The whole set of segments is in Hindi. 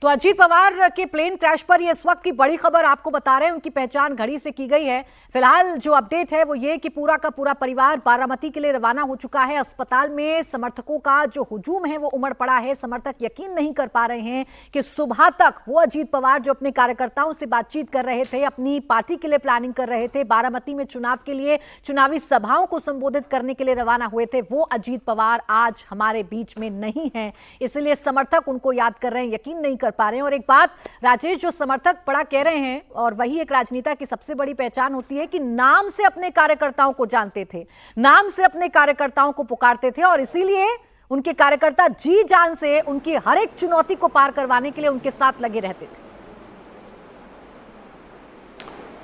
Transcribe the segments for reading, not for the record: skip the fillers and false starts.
तो अजीत पवार के प्लेन क्रैश पर ये इस वक्त की बड़ी खबर आपको बता रहे हैं। उनकी पहचान घड़ी से की गई है। फिलहाल जो अपडेट है वो ये कि पूरा का पूरा परिवार बारामती के लिए रवाना हो चुका है। अस्पताल में समर्थकों का जो हुजूम है वो उमड़ पड़ा है। समर्थक यकीन नहीं कर पा रहे हैं कि सुबह तक वो अजीत पवार जो अपने कार्यकर्ताओं से बातचीत कर रहे थे, अपनी पार्टी के लिए प्लानिंग कर रहे थे, बारामती में चुनाव के लिए चुनावी सभाओं को संबोधित करने के लिए रवाना हुए थे, वो अजीत पवार आज हमारे बीच में नहीं है। इसलिए समर्थक उनको याद कर रहे हैं, यकीन नहीं कर पा रहे हैं। और एक बात राजेश, जो समर्थक बड़ा कह रहे हैं, और वही एक राजनेता की सबसे बड़ी पहचान होती है कि नाम से अपने कार्यकर्ताओं को जानते थे, नाम से अपने कार्यकर्ताओं को पुकारते थे, और इसीलिए उनके कार्यकर्ता जी जान से उनकी हर एक चुनौती को पार करवाने के लिए उनके साथ लगे रहते थे।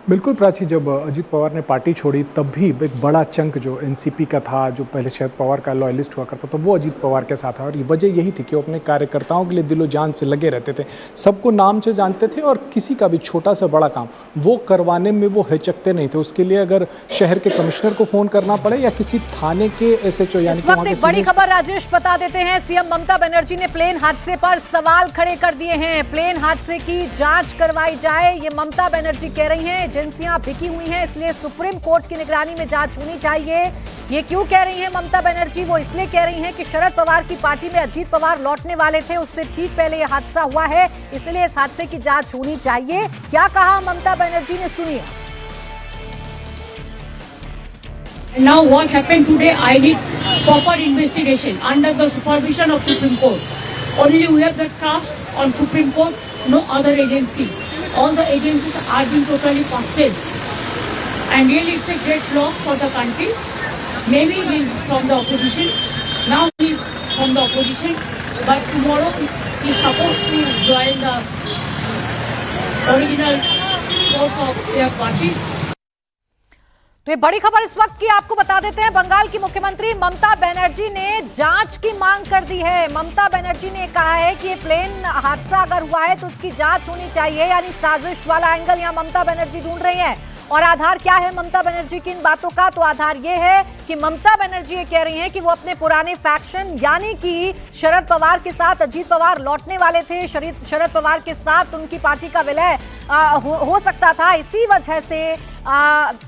बिल्कुल प्राची, जब अजीत पवार ने पार्टी छोड़ी तब भी एक बड़ा चंक जो एनसीपी का था, जो पहले शरद पवार का लॉयलिस्ट हुआ करता था, वो अजीत पवार के साथ था। और वजह यही थी कि वो अपने कार्यकर्ताओं के लिए दिलो जान से लगे रहते थे, सबको नाम से जानते थे, और किसी का भी छोटा सा बड़ा काम वो करवाने में वो हिचकते नहीं थे। उसके लिए अगर शहर के कमिश्नर को फोन करना पड़े या किसी थाने के SHO, यानी कि एक बड़ी खबर राजेश बता देते हैं। सीएम ममता बनर्जी ने प्लेन हादसे पर सवाल खड़े कर दिए हैं। प्लेन हादसे की जांच करवाई जाए, ये ममता बनर्जी कह रही हैं। एजेंसियां बिकी हुई हैं, इसलिए सुप्रीम कोर्ट की निगरानी में जांच होनी चाहिए। ये क्यों कह रही हैं ममता बनर्जी? वो इसलिए कह रही हैं कि शरद पवार की पार्टी में अजीत पवार लौटने वाले थे, उससे ठीक पहले ये हादसा हुआ है, इसलिए इस हादसे की जांच होनी चाहिए। क्या कहा ममता बनर्जी ने, सुनिए। Now what happened today, I need proper investigation under the supervision of Supreme Court. Only we have the trust on Supreme Court, no other agency. All the agencies are being totally purchased. And really it's a great loss for the country. Maybe he is from the opposition. Now he is from the opposition. But tomorrow he is supposed to join the original force of their party. तो ये बड़ी खबर इस वक्त की आपको बता देते हैं। बंगाल की मुख्यमंत्री ममता बनर्जी ने जांच की मांग कर दी है। ममता बनर्जी ने कहा है कि ये प्लेन हादसा अगर हुआ है तो उसकी जांच होनी चाहिए, यानी साजिश वाला एंगल यहां ममता बनर्जी ढूंढ रही हैं। और आधार क्या है ममता बनर्जी की इन बातों का? तो आधार ये है कि ममता बनर्जी ये कह रही हैं कि वो अपने पुराने फैक्शन, यानी कि शरद पवार के साथ अजीत पवार लौटने वाले थे, शरद पवार के साथ उनकी पार्टी का विलय हो सकता था। इसी वजह से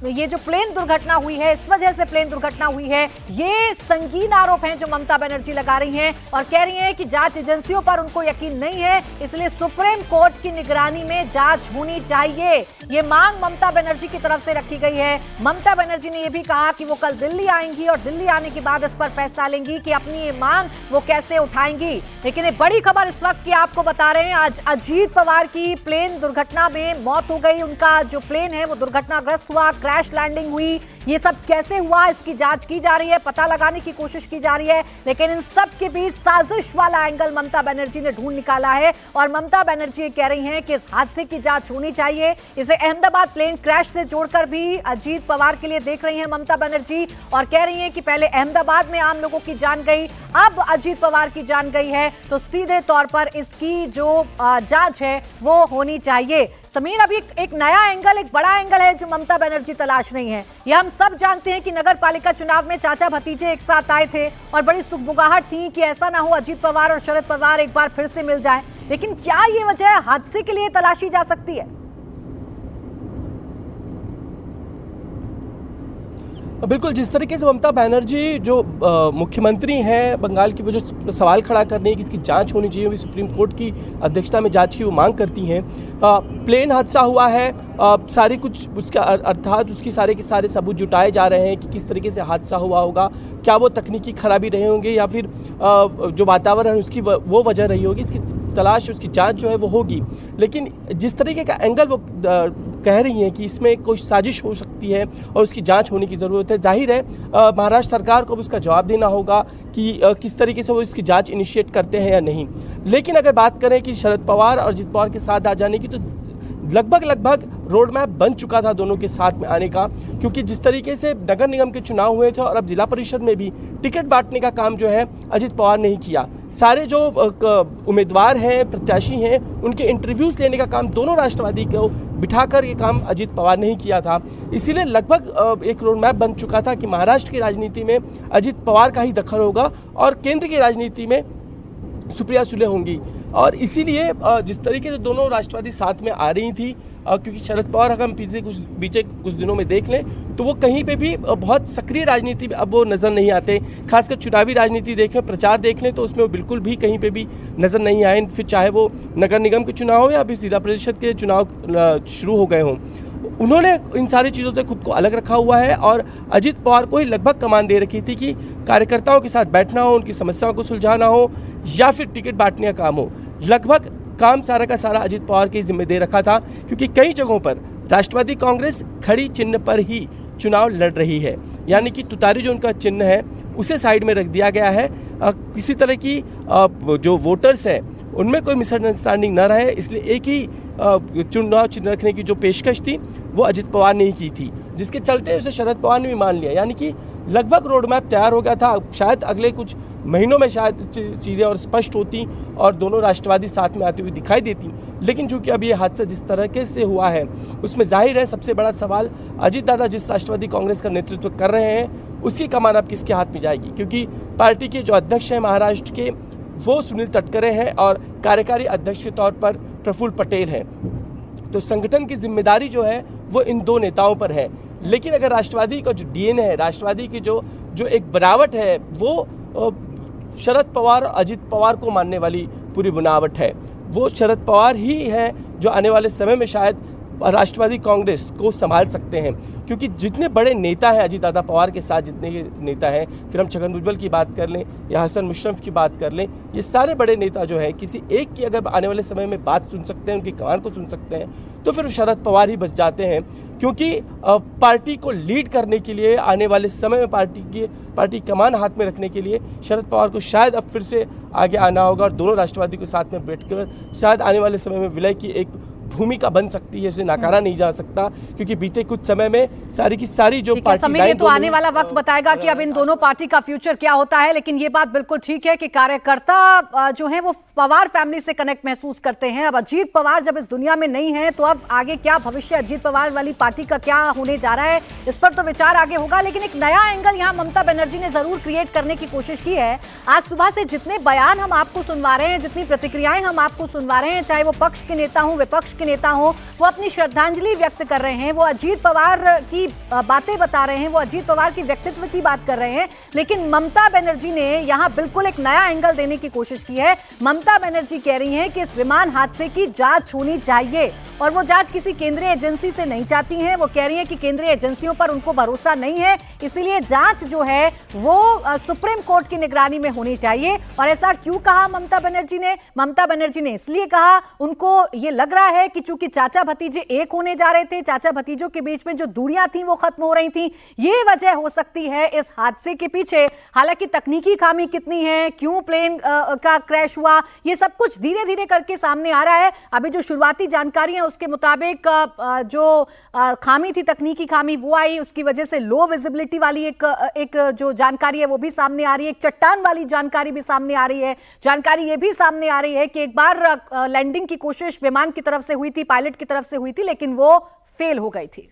ये जो प्लेन दुर्घटना हुई है, इस वजह से प्लेन दुर्घटना हुई है। ये संगीन आरोप हैं जो ममता बनर्जी लगा रही हैं, और कह रही हैं कि जांच एजेंसियों पर उनको यकीन नहीं है, इसलिए सुप्रीम कोर्ट की निगरानी में जांच होनी चाहिए। ये मांग ममता बनर्जी की तरफ से रखी गई है। ममता बनर्जी ने यह भी कहा कि वो कल दिल्ली आएंगी और दिल्ली आने के बाद इस पर फैसला लेंगी कि अपनी ये मांग वो कैसे उठाएंगी। लेकिन एक बड़ी खबर इस वक्त की आपको बता रहे हैं। आज अजीत पवार की प्लेन दुर्घटना में मौत हो गई। उनका जो प्लेन है वो दुर्घटनाग्रस्त हुआ, क्रैश लैंडिंग हुई। ये सब कैसे हुआ, इसकी जांच की जा रही है, पता लगाने की कोशिश की जा रही है। लेकिन इन सब के बीच साजिश वाला एंगल ममता बनर्जी ने ढूंढ निकाला है, और ममता बनर्जी कह रही हैं कि इस हादसे की जांच होनी चाहिए। इसे अहमदाबाद प्लेन क्रैश से जोड़कर भी अजीत पवार के लिए देख रही हैं ममता बनर्जी, और कह रही हैं कि पहले अहमदाबाद में आम लोगों की जान गई, अब अजीत पवार की जान गई है, तो सीधे तौर पर इसकी जो जांच है वो होनी चाहिए। समीर, अभी एक नया एंगल, एक बड़ा एंगल है जो ममता बनर्जी तलाश रही हैं। ये हम सब जानते हैं कि नगर पालिका चुनाव में चाचा भतीजे एक साथ आए थे और बड़ी सुगबुगाहट थी कि ऐसा ना हो अजीत पवार और शरद पवार एक बार फिर से मिल जाएं। लेकिन क्या ये वजह हादसे के लिए तलाशी जा सकती है? बिल्कुल, जिस तरीके से ममता बनर्जी जो मुख्यमंत्री हैं बंगाल की, वो जो सवाल खड़ा करने हैं कि इसकी जांच होनी चाहिए, वो सुप्रीम कोर्ट की अध्यक्षता में जांच की वो मांग करती हैं। प्लेन हादसा हुआ है, सारे कुछ उसका अर्थात उसकी सारे के सारे सबूत जुटाए जा रहे हैं कि किस तरीके से हादसा हुआ होगा, क्या वो तकनीकी खराबी रहे होंगे या फिर जो वातावरण उसकी वो वजह रही होगी। इसकी तलाश, उसकी जांच जो है वो होगी। लेकिन जिस तरीके का एंगल वो कह रही हैं कि इसमें कोई साजिश हो सकती है और उसकी जांच होने की ज़रूरत है, जाहिर है महाराष्ट्र सरकार को भी उसका जवाब देना होगा कि किस तरीके से वो इसकी जांच इनिशिएट करते हैं या नहीं। लेकिन अगर बात करें कि शरद पवार और अजीत पवार के साथ आ जाने की, तो लगभग रोड मैप बन चुका था दोनों के साथ में आने का, क्योंकि जिस तरीके से नगर निगम के चुनाव हुए थे और अब जिला परिषद में भी टिकट बांटने का काम जो है अजीत पवार ने ही किया। सारे जो उम्मीदवार हैं, प्रत्याशी हैं, उनके इंटरव्यूज लेने का काम दोनों राष्ट्रवादी को बिठाकर ये काम अजीत पवार ने ही किया था। इसीलिए लगभग एक रोड मैप बन चुका था कि महाराष्ट्र की राजनीति में अजीत पवार का ही दखल होगा और केंद्र की राजनीति में सुप्रिया सुले होंगी। और इसीलिए जिस तरीके से दोनों राष्ट्रवादी साथ में आ रही थी, क्योंकि शरद पवार अगर हम बीते कुछ दिनों में देख लें तो वो कहीं पे भी बहुत सक्रिय राजनीति में अब वो नज़र नहीं आते। खासकर चुनावी राजनीति देखें, प्रचार देख लें तो उसमें वो बिल्कुल भी कहीं पे भी नज़र नहीं आए। फिर चाहे वो नगर निगम के चुनाव हो या अभी जिला परिषद के चुनाव शुरू हो गए हों, उन्होंने इन सारी चीज़ों से खुद को अलग रखा हुआ है। और अजित पवार को ही लगभग कमान दे रखी थी कि कार्यकर्ताओं के साथ बैठना हो, उनकी समस्याओं को सुलझाना हो या फिर टिकट बांटने का काम हो, लगभग काम सारा का सारा अजित पवार के जिम्मे दे रखा था। क्योंकि कई जगहों पर राष्ट्रवादी कांग्रेस खड़ी चिन्ह पर ही चुनाव लड़ रही है, यानी कि तुतारी जो उनका चिन्ह है उसे साइड में रख दिया गया है। किसी तरह की जो वोटर्स हैं उनमें कोई मिसअंडरस्टैंडिंग न रहे, इसलिए एक ही चुनाव चिन्ह रखने की जो पेशकश थी वो अजित पवार ने ही की थी, जिसके चलते उसे शरद पवार ने भी मान लिया। यानी कि लगभग रोड मैप तैयार हो गया था। शायद अगले कुछ महीनों में शायद चीज़ें और स्पष्ट होती और दोनों राष्ट्रवादी साथ में आती हुई दिखाई देती। लेकिन चूंकि अब ये हादसा जिस तरह से हुआ है उसमें जाहिर है सबसे बड़ा सवाल अजित दादा जिस राष्ट्रवादी कांग्रेस का नेतृत्व कर रहे हैं उसकी कमान अब किसके हाथ में जाएगी। क्योंकि पार्टी के जो अध्यक्ष हैं महाराष्ट्र के वो सुनील तटकरे हैं और कार्यकारी अध्यक्ष के तौर पर प्रफुल्ल पटेल हैं। तो संगठन की जिम्मेदारी जो है वो इन दो नेताओं पर है। लेकिन अगर राष्ट्रवादी का जो डीएनए है, राष्ट्रवादी की जो एक बनावट है, वो शरद पवार और अजित पवार को मानने वाली पूरी बनावट है। वो शरद पवार ही हैं जो आने वाले समय में शायद राष्ट्रवादी कांग्रेस को संभाल सकते हैं। क्योंकि जितने बड़े नेता हैं अजित दादा पवार के साथ जितने नेता हैं, फिर हम छगन भुजबल की बात कर लें या हसन मुशर्रफ की बात कर लें, ये सारे बड़े नेता जो हैं किसी एक की अगर आने वाले समय में बात सुन सकते हैं, उनकी कमान को सुन सकते हैं, तो फिर शरद पवार ही बच जाते हैं। क्योंकि पार्टी को लीड करने के लिए आने वाले समय में पार्टी कमान हाथ में रखने के लिए शरद पवार को शायद अब फिर से आगे आना होगा और दोनों राष्ट्रवादी को साथ में बैठकर शायद आने वाले समय में विलय की एक भूमिका बन सकती है, इसे नकारा नहीं जा सकता। क्योंकि बीते कुछ समय में सारी की सारी जो पार्टी समय तो आने वाला वक्त बताएगा कि अब इन दोनों पार्टी का फ्यूचर क्या होता है। लेकिन ये बात बिल्कुल ठीक है कि कार्यकर्ता जो है वो पवार फैमिली से कनेक्ट महसूस करते हैं। अब अजीत पवार जब इस दुनिया में नहीं है तो अब आगे क्या भविष्य अजीत पवार वाली पार्टी का क्या होने जा रहा है, इस पर तो विचार आगे होगा। लेकिन एक नया एंगल यहाँ ममता बनर्जी ने जरूर क्रिएट करने की कोशिश की है। आज सुबह से जितने बयान हम आपको सुनवा रहे हैं, जितनी प्रतिक्रियाएं हम आपको सुनवा रहे हैं, चाहे वो पक्ष के नेता हों विपक्ष के नेता हों, वो अपनी श्रद्धांजलि व्यक्त कर रहे हैं, वो अजीत पवार की बातें बता रहे हैं, वो अजीत पवार की व्यक्तित्व की बात कर रहे हैं। लेकिन ममता बनर्जी ने यहाँ बिल्कुल एक नया एंगल देने की कोशिश की है। ममता बनर्जी कह रही हैं कि इस विमान हादसे की जांच होनी चाहिए और वो जांच किसी केंद्रीय एजेंसी से नहीं चाहती हैं। वो कह रही हैं कि केंद्रीय एजेंसियों पर उनको भरोसा नहीं है, इसीलिए जांच जो है वो सुप्रीम कोर्ट की निगरानी में होनी चाहिए। और ऐसा क्यों कहा ममता बनर्जी ने? ममता बनर्जी ने इसलिए कहा, उनको ये लग रहा है कि चूंकि चाचा भतीजे एक होने जा रहे थे, चाचा भतीजों के बीच में जो दूरियां थी वो खत्म हो रही थी, ये वजह हो सकती है इस हादसे के पीछे। हालांकि तकनीकी खामी कितनी है, क्यों प्लेन का क्रैश हुआ, ये सब कुछ धीरे धीरे करके सामने आ रहा है। अभी जो शुरुआती जानकारी है उसके मुताबिक जो खामी थी, तकनीकी खामी, वो आई, उसकी वजह से लो विजिबिलिटी वाली एक जो जानकारी है वो भी सामने आ रही है। एक चट्टान वाली जानकारी भी सामने आ रही है। जानकारी ये भी सामने आ रही है कि एक बार लैंडिंग की कोशिश विमान की तरफ से हुई थी, पायलट की तरफ से हुई थी, लेकिन वो फेल हो गई थी।